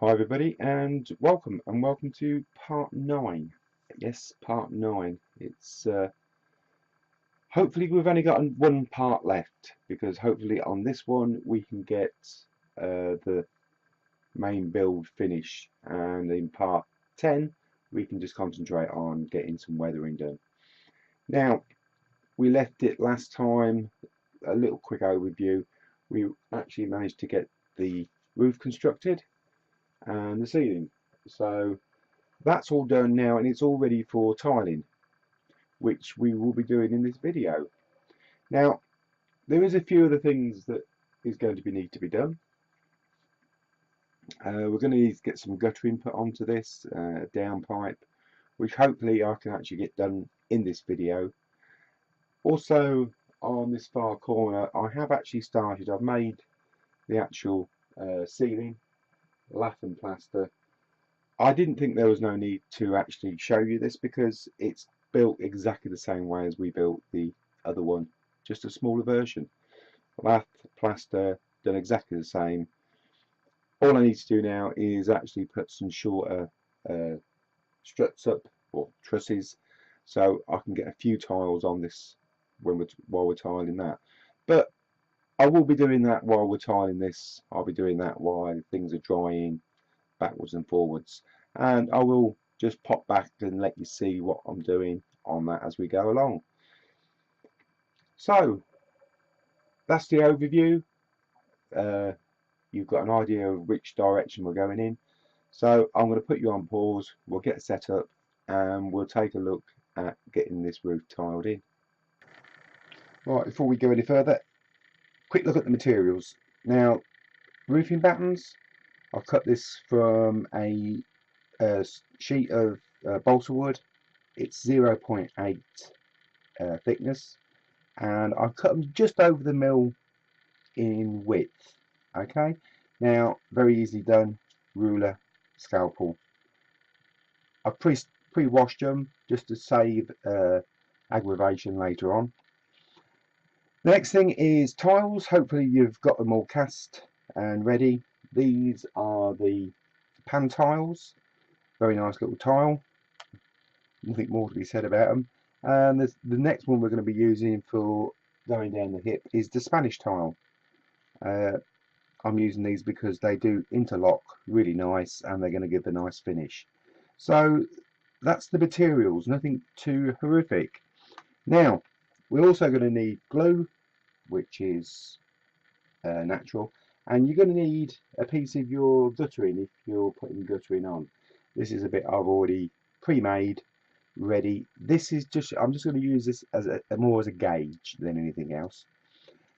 Hi everybody, and welcome to part 9. Yes, part 9. It's hopefully we've only got one part left, because hopefully on this one we can get the main build finished, and in part 10 we can just concentrate on getting some weathering done. Now, we left it last time, a little quick overview. We actually managed to get the roof constructed and the ceiling, so that's all done now, and it's all ready for tiling, which we will be doing in this video. Now, there is a few other things that is going to need to be done. We're going to need to get some guttering put onto this downpipe, which hopefully I can actually get done in this video. Also, on this far corner, I have actually started. I've made the actual ceiling, lath and plaster. I didn't think there was no need to actually show you this, because it's built exactly the same way as we built the other one, just a smaller version. Lath, plaster, done exactly the same. All I need to do now is actually put some shorter struts up, or trusses, so I can get a few tiles on this while we're tiling that. But I will be doing that while we're tiling this. I'll be doing that while things are drying, backwards and forwards, and I will just pop back and let you see what I'm doing on that as we go along. So that's the overview. You've got an idea of which direction we're going in, so I'm going to put you on pause. We'll get set up and we'll take a look at getting this roof tiled in. Right, before we go any further, quick look at the materials. Now, roofing battens, I've cut this from a sheet of balsa wood. It's 0.8 thickness, and I've cut them just over the mill in width. Okay, now very easily done. Ruler, scalpel. I've pre-washed them just to save aggravation later on. The next thing is tiles. Hopefully you've got them all cast and ready. These are the pan tiles. Very nice little tile. Nothing more to be said about them. And the next one we're going to be using for going down the hip is the Spanish tile. I'm using these because they do interlock really nice, and they're going to give a nice finish. So that's the materials, nothing too horrific. Now, we're also going to need glue, which is natural, and you're going to need a piece of your guttering if you're putting guttering on. This is a bit I've already pre-made, ready. This is just, I'm just going to use this as more as a gauge than anything else.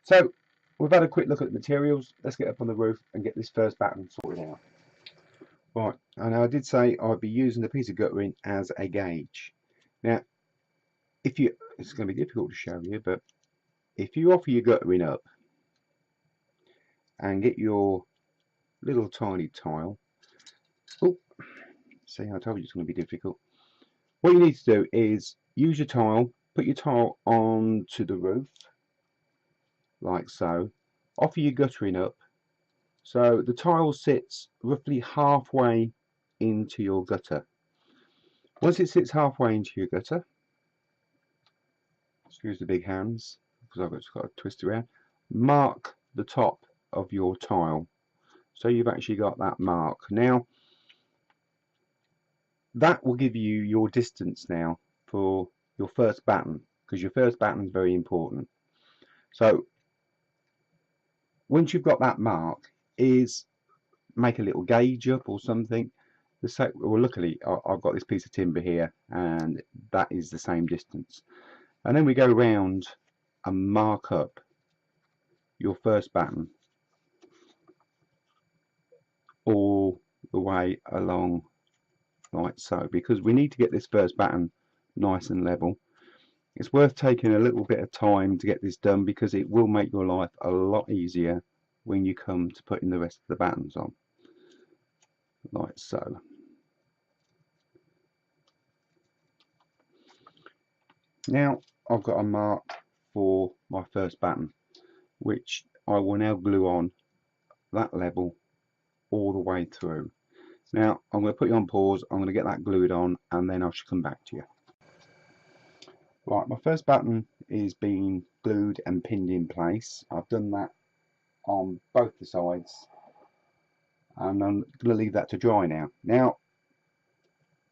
So we've had a quick look at the materials. Let's get up on the roof and get this first batten sorted out. Right, and I did say I'd be using the piece of guttering as a gauge. Now, it's going to be difficult to show you, but if you offer your guttering up and get your little tiny tile, see, I told you it's going to be difficult. What you need to do is use your tile, put your tile onto the roof, like so. Offer your guttering up, so the tile sits roughly halfway into your gutter. Once it sits halfway into your gutter, excuse the big hands because I've just got to twist around, mark the top of your tile, so you've actually got that mark. Now that will give you your distance now for your first batten, because your first batten is very important. So once you've got that mark, is make a little gauge up or something. Well, luckily I've got this piece of timber here, and that is the same distance. And then we go round and mark up your first batten all the way along, like so, because we need to get this first batten nice and level. It's worth taking a little bit of time to get this done, because it will make your life a lot easier when you come to putting the rest of the battens on, like so. Now I've got a mark for my first batten, which I will now glue on that level all the way through. Now I'm going to put you on pause, I'm going to get that glued on, and then I shall come back to you. Right, my first button is being glued and pinned in place. I've done that on both the sides, and I'm going to leave that to dry now. Now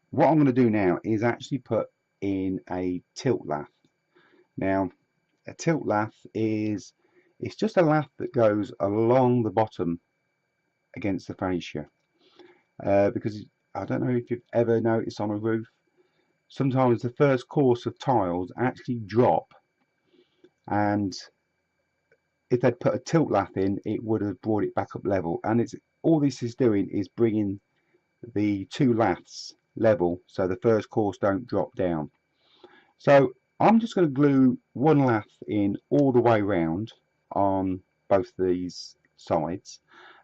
what I'm going to do now is actually put in a tilt lath. Now a tilt lath is, it's just a lath that goes along the bottom against the fascia, because I don't know if you've ever noticed on a roof, sometimes the first course of tiles actually drop, and if they'd put a tilt lath in, it would have brought it back up level. And it's all this is doing is bringing the two laths level, so the first course don't drop down. So I'm just going to glue one lath in all the way round on both these sides,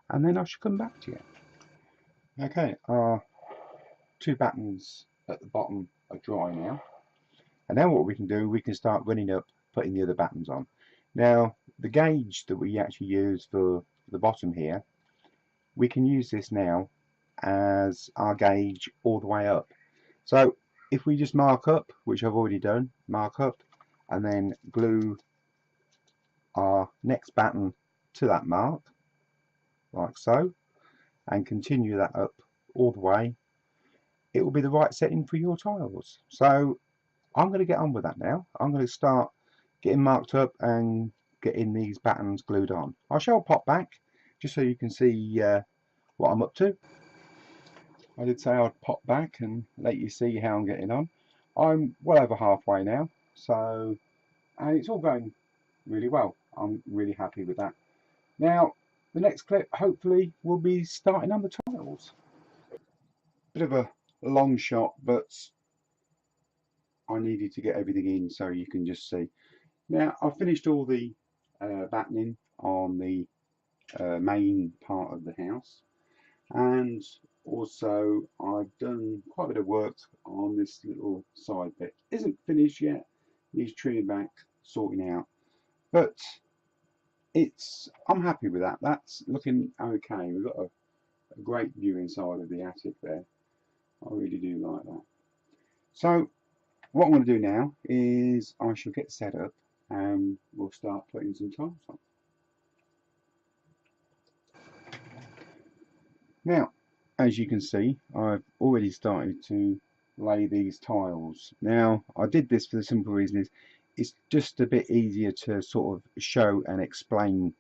and then I should come back to you. Okay, our two battens at the bottom are dry now, and now what we can do, we can start running up, putting the other battens on. Now the gauge that we actually use for the bottom here, we can use this now as our gauge all the way up. So if we just mark up, which I've already done, mark up and then glue our next batten to that mark like so, and continue that up all the way, it will be the right setting for your tiles. So I'm going to get on with that now. I'm going to start getting marked up and getting these battens glued on. I shall pop back just so you can see what I'm up to. I did say I'd pop back and let you see how I'm getting on. I'm well over halfway now, so, and it's all going really well. I'm really happy with that. Now the next clip hopefully will be starting on the tiles. Bit of a long shot, but I needed to get everything in so you can just see. Now I've finished all the battening on the main part of the house, and also I've done quite a bit of work on this little side bit. Isn't finished yet, needs trimming back, sorting out, but I'm happy with that. That's looking okay. We've got a great view inside of the attic there. I really do like that. So what I'm going to do now is I shall get set up and we'll start putting some tiles on. Now, as you can see, I've already started to lay these tiles. Now, I did this for the simple reason is it's just a bit easier to sort of show and explain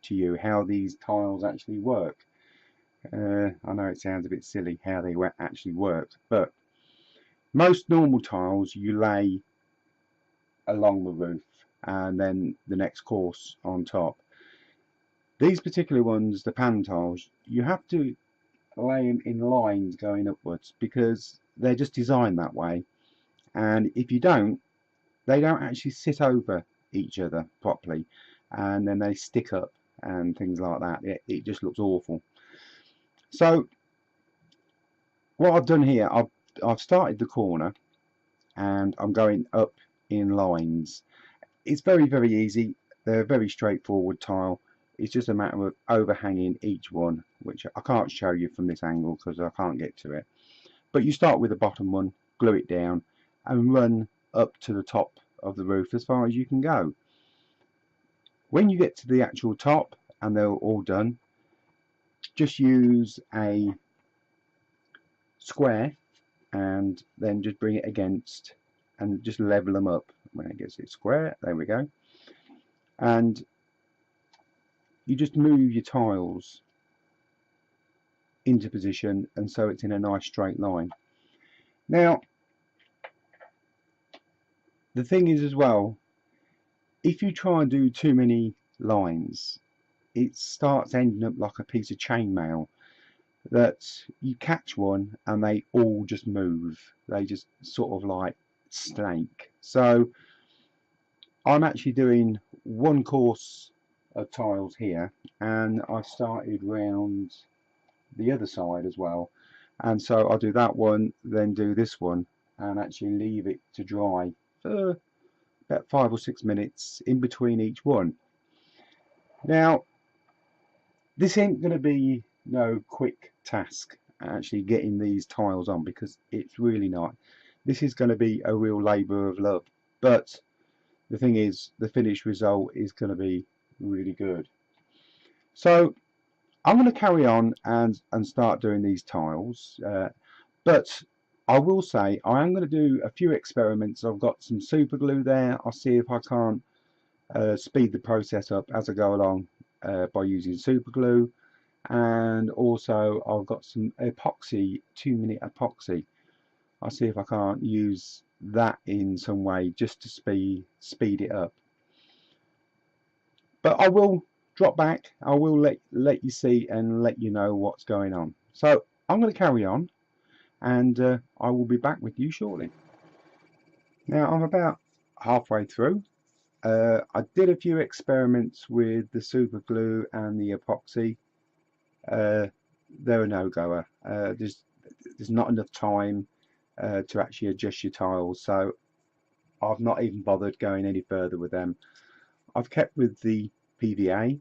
to you how these tiles actually work. I know it sounds a bit silly how they actually work, but most normal tiles you lay along the roof and then the next course on top. These particular ones, the pan tiles, you have to lay them in lines going upwards because they're just designed that way, and if you don't, they don't actually sit over each other properly, and then they stick up and things like that. It just looks awful. So what I've done here, I've started the corner and I'm going up in lines. It's very easy. They're a very straightforward tile. It's just a matter of overhanging each one, which I can't show you from this angle because I can't get to it. But you start with the bottom one, glue it down and run up to the top of the roof as far as you can go. When you get to the actual top and they're all done, just use a square and then just bring it against and just level them up. When it gets it square, there we go. And you just move your tiles into position, and so it's in a nice straight line. Now the thing is as well, if you try and do too many lines, it starts ending up like a piece of chainmail that you catch one and they all just move. They just sort of like snake. So I'm actually doing one course of tiles here, and I've started round the other side as well, and so I'll do that one, then do this one, and actually leave it to dry for about 5 or 6 minutes in between each one. Now this ain't going to be no quick task, actually getting these tiles on, because it's really not. This is going to be a real labour of love, but the thing is, the finished result is going to be really good. So I'm going to carry on and start doing these tiles, but I will say I am going to do a few experiments. I've got some super glue there. I'll see if I can't speed the process up as I go along by using super glue, and also I've got some epoxy, 2-minute epoxy. I'll see if I can't use that in some way just to speed it up. But I will drop back. I will let you see and let you know what's going on. So I'm going to carry on, and I will be back with you shortly. Now I'm about halfway through. I did a few experiments with the super glue and the epoxy. They're a no-goer. There's not enough time to actually adjust your tiles, so I've not even bothered going any further with them. I've kept with the PVA,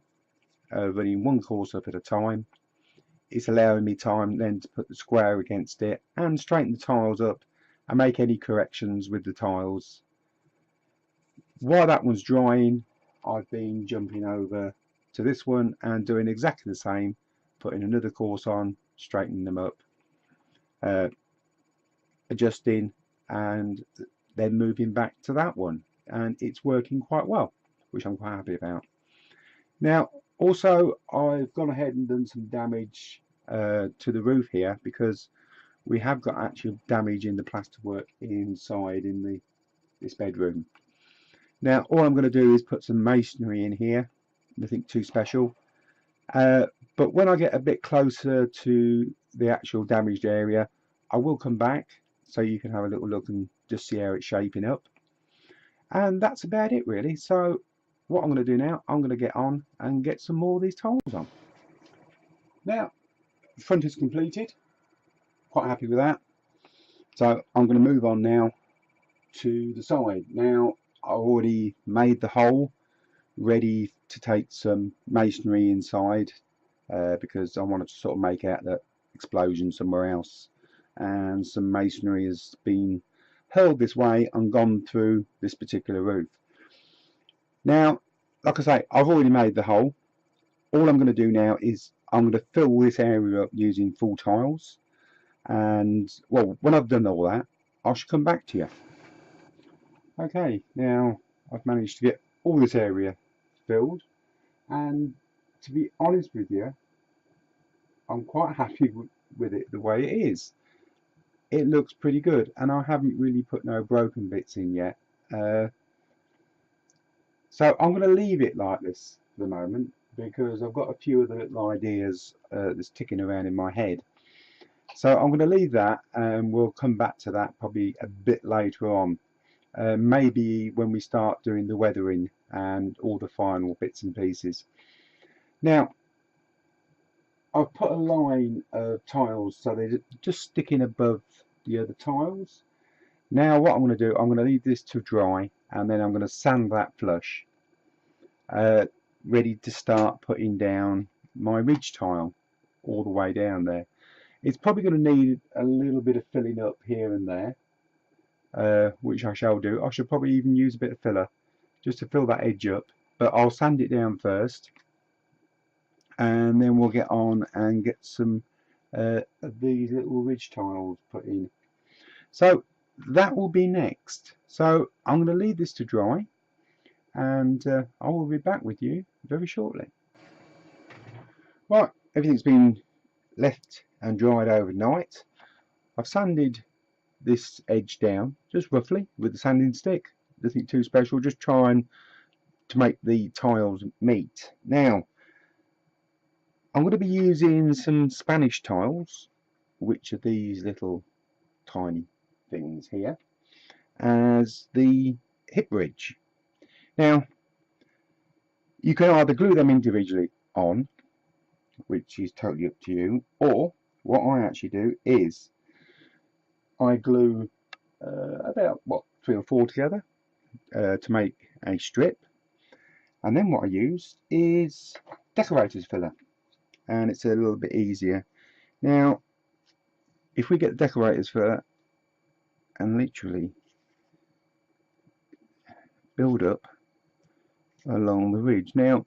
running one course up at a time. It's allowing me time then to put the square against it and straighten the tiles up and make any corrections with the tiles. While that one's drying, I've been jumping over to this one and doing exactly the same, putting another course on, straightening them up, adjusting, and then moving back to that one, and it's working quite well, which I'm quite happy about. Now also I've gone ahead and done some damage to the roof here, because we have got actual damage in the plasterwork inside in this bedroom. Now all I'm going to do is put some masonry in here, nothing too special, but when I get a bit closer to the actual damaged area, I will come back so you can have a little look and just see how it's shaping up. And that's about it really. So what I'm going to do now, I'm going to get on and get some more of these tiles on. Now the front is completed, quite happy with that. So I'm going to move on now to the side. Now I already made the hole ready to take some masonry inside, because I wanted to sort of make out that explosion somewhere else, and some masonry has been hurled this way and gone through this particular roof. Now like I say, I've already made the hole. All I'm going to do now is I'm going to fill this area up using full tiles, and well, when I've done all that, I shall come back to you. Okay, now I've managed to get all this area filled, and to be honest with you, I'm quite happy with it the way it is. It looks pretty good, and I haven't really put no broken bits in yet. So I'm going to leave it like this for the moment, because I've got a few other little ideas that's ticking around in my head. So I'm going to leave that, and we'll come back to that probably a bit later on. Maybe when we start doing the weathering and all the final bits and pieces. Now I've put a line of tiles so they're just sticking above the other tiles. Now what I'm going to do, I'm going to leave this to dry, and then I'm going to sand that flush, ready to start putting down my ridge tile all the way down there. It's probably going to need a little bit of filling up here and there, which I shall do. I should probably even use a bit of filler just to fill that edge up, but I'll sand it down first, and then we'll get on and get some of these little ridge tiles put in. So that will be next. So I'm going to leave this to dry, and I will be back with you very shortly. Right, everything's been left and dried overnight. I've sanded this edge down just roughly with the sanding stick, nothing too special, just trying to make the tiles meet. Now I'm going to be using some Spanish tiles, which are these little tiny things here, as the hip bridge. Now you can either glue them individually on, which is totally up to you, or what I actually do is I glue about 3 or 4 together to make a strip, and then what I use is decorator's filler, and it's a little bit easier. Now if we get the decorators for that and literally build up along the ridge. Now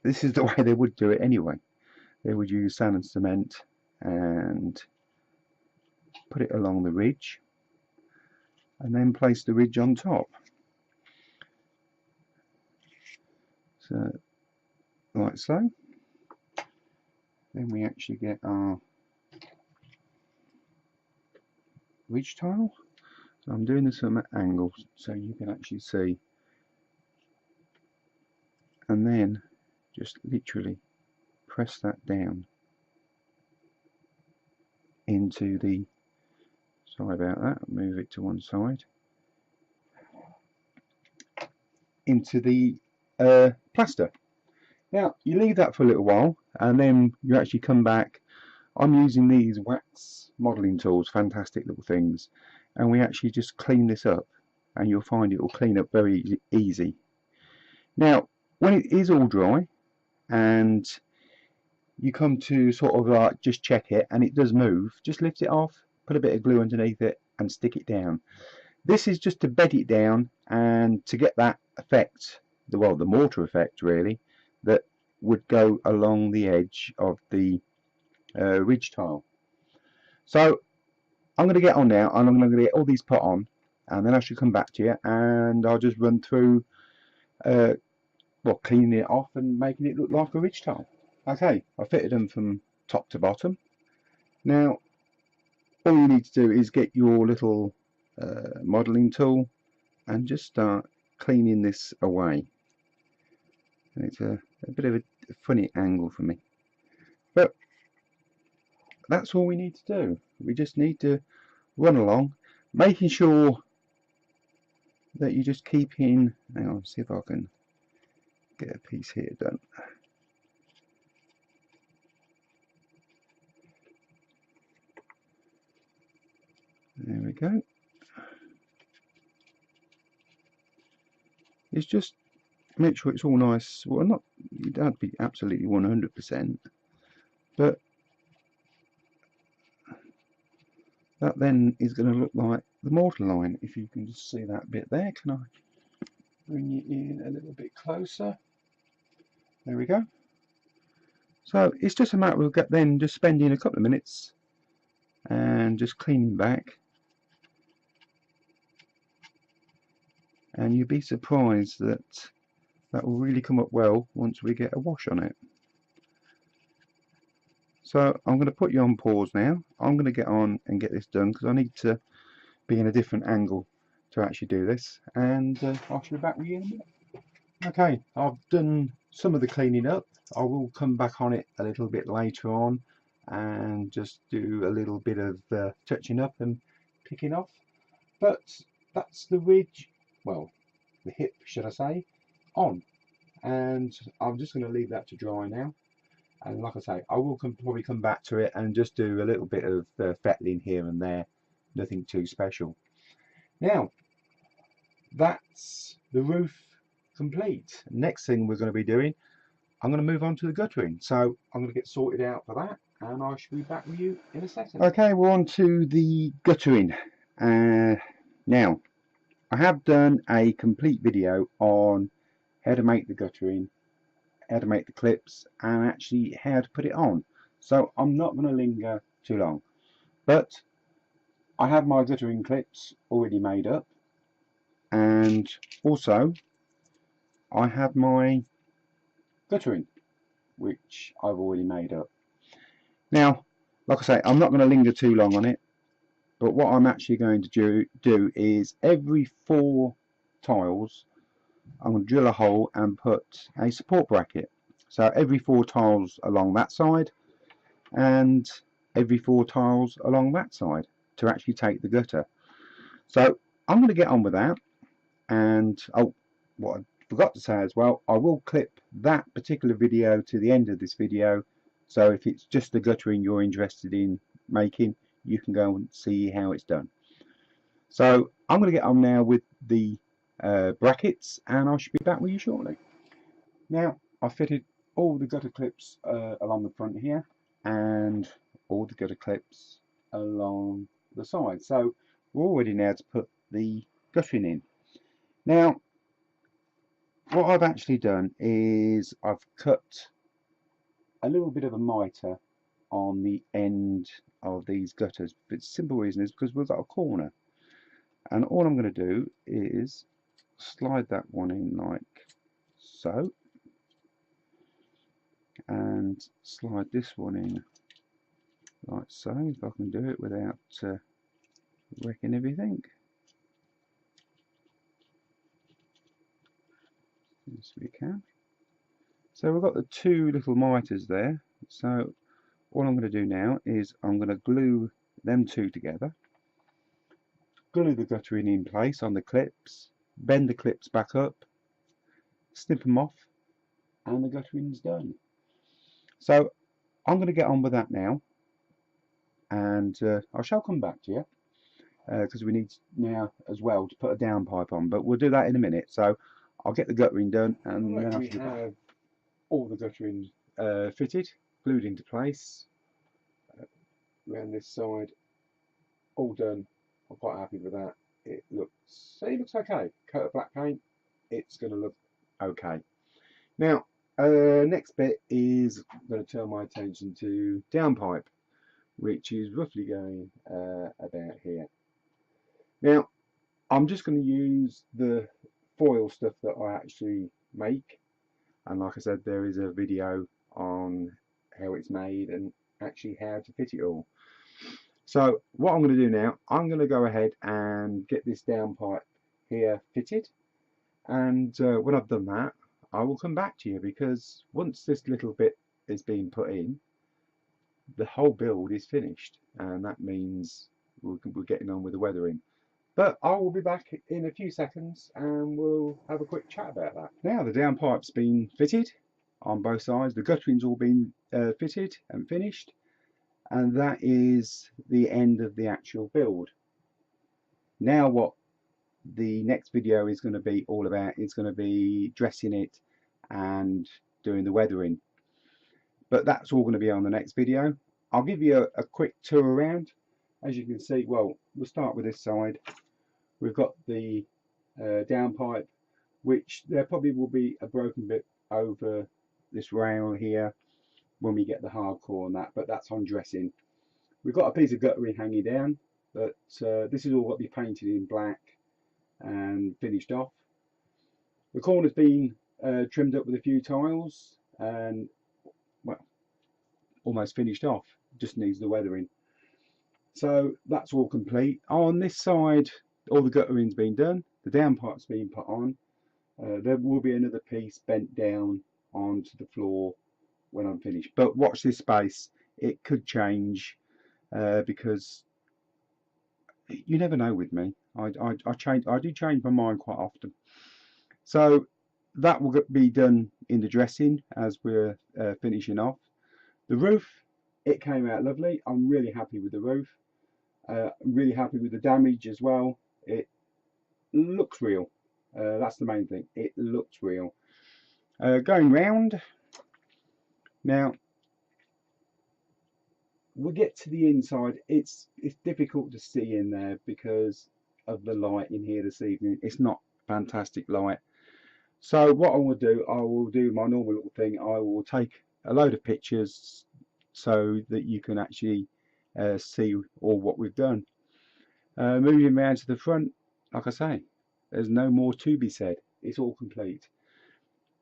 this is the way they would do it anyway. They would use sand and cement and put it along the ridge and then place the ridge on top. So like so. Then we actually get our ridge tile. So I'm doing this from an angle so you can actually see, and then just literally press that down into the, sorry about that, move it to one side, into the plaster. Now you leave that for a little while and then you actually come back. I'm using these wax modelling tools, fantastic little things, and we actually just clean this up and you'll find it will clean up very easy. Now when it is all dry and you come to sort of like just check it and it does move, just lift it off, put a bit of glue underneath it and stick it down. This is just to bed it down and to get that effect, the mortar effect really, that would go along the edge of the ridge tile. So I'm going to get on now and I'm going to get all these put on and then I should come back to you and I'll just run through cleaning it off and making it look like a ridge tile. Okay, I fitted them from top to bottom. Now all you need to do is get your little modelling tool and just start cleaning this away. And it's a bit of a funny angle for me, but that's all we need to do. We just need to run along, making sure that you just keep in, hang on, see if I can get a piece here done. There we go. It's just make sure it's all nice. Well, not, you don't have to be absolutely 100%, but that then is going to look like the mortar line. If you can just see that bit there, can I bring you in a little bit closer? There we go. So it's just a matter of then just spending a couple of minutes and just cleaning back, and you'd be surprised that that will really come up well once we get a wash on it. So I'm going to put you on pause now. I'm going to get on and get this done because I need to be in a different angle to actually do this, and I shall be back with you in a minute. Okay, I've done some of the cleaning up. I will come back on it a little bit later on and just do a little bit of touching up and picking off, but that's the ridge, well, the hip should I say, on, and I'm just going to leave that to dry now. And like I say, I will probably come back to it and just do a little bit of fettling here and there, nothing too special. Now that's the roof complete. Next thing we're going to be doing, I'm going to move on to the guttering, so I'm going to get sorted out for that and I shall be back with you in a second. Okay, we're on to the guttering. Now I have done a complete video on how to make the guttering, how to make the clips, and actually how to put it on, so I'm not going to linger too long, but I have my guttering clips already made up, and also I have my guttering which I've already made up. Now like I say, I'm not going to linger too long on it, but what I'm actually going to do is every 4 tiles I'm going to drill a hole and put a support bracket. So every 4 tiles along that side and every 4 tiles along that side to actually take the gutter. So I'm going to get on with that, and oh, what I forgot to say as well, I will clip that particular video to the end of this video, so if it's just the guttering you're interested in making, you can go and see how it's done. So I'm going to get on now with the brackets and I should be back with you shortly. Now I've fitted all the gutter clips along the front here, and all the gutter clips along the side. So we're all ready now to put the guttering in. Now what I've actually done is I've cut a little bit of a mitre on the end of these gutters. But the simple reason is because we've got a corner, and all I'm going to do is slide that one in like so, and slide this one in like so, if I can do it without wrecking everything. Yes, we can. So we've got the two little mitres there. So all I'm going to do now is I'm going to glue them two together, glue the guttering in place on the clips, bend the clips back up, snip them off, and the guttering's done. So I'm going to get on with that now, and I shall come back to you because we need now as well to put a downpipe on, but we'll do that in a minute. So I'll get the guttering done, and then we have all the guttering fitted, glued into place around this side, all done. I'm quite happy with that. It looks okay. Coat of black paint, it's going to look okay. Now next bit is I'm going to turn my attention to downpipe, which is roughly going about here. Now I'm just going to use the foil stuff that I actually make, and like I said, there is a video on how it's made and actually how to fit it all. So what I'm going to do now, I'm going to go ahead and get this downpipe here fitted, and when I've done that, I will come back to you, because once this little bit is being put in, the whole build is finished, and that means we're getting on with the weathering. But I will be back in a few seconds and we'll have a quick chat about that. Now the downpipe's been fitted on both sides, the guttering's all been fitted and finished, and that is the end of the actual build. Now what the next video is going to be all about is going to be dressing it and doing the weathering, but that's all going to be on the next video. I'll give you a quick tour around. As you can see, well, we'll start with this side. We've got the downpipe, which there probably will be a broken bit over this rail here when we get the hardcore on that, but that's on dressing. We've got a piece of guttering hanging down, but this is all got to be painted in black and finished off. The corner's been trimmed up with a few tiles and, well, almost finished off, just needs the weathering. So that's all complete. On this side, all the guttering's been done, the downpipe's been put on. There will be another piece bent down onto the floor when I'm finished, but watch this space, it could change because you never know with me. I do change my mind quite often. So that will be done in the dressing as we're finishing off. The roof, it came out lovely. I'm really happy with the roof. I'm really happy with the damage as well. It looks real. That's the main thing. It looks real. Going round now, we get to the inside. It's difficult to see in there because of the light in here this evening. It's not fantastic light. So what I will do, I will do my normal little thing. I will take a load of pictures so that you can actually see all what we've done. Moving around to the front, like I say, there's no more to be said. It's all complete.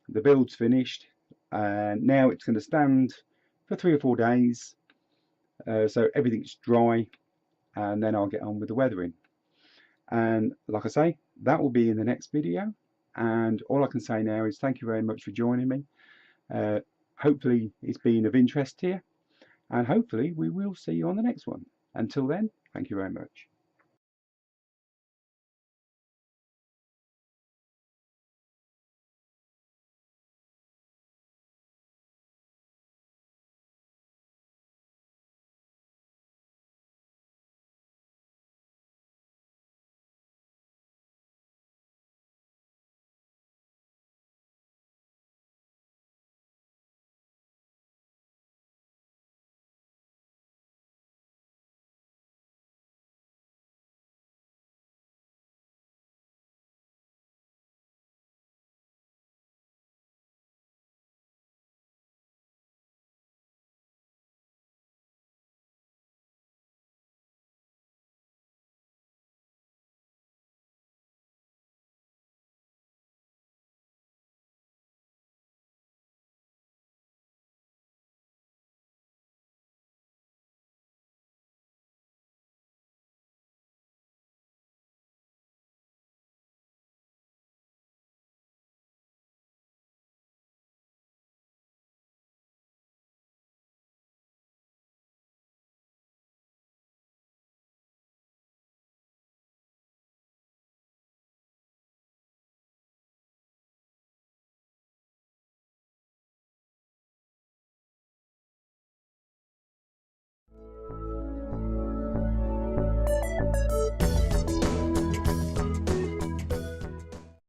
The build's finished, and now it's going to stand for 3 or 4 days, so everything's dry, and then I'll get on with the weathering. And like I say, that will be in the next video, and all I can say now is thank you very much for joining me. Hopefully it's been of interest to you, and hopefully we will see you on the next one. Until then, thank you very much.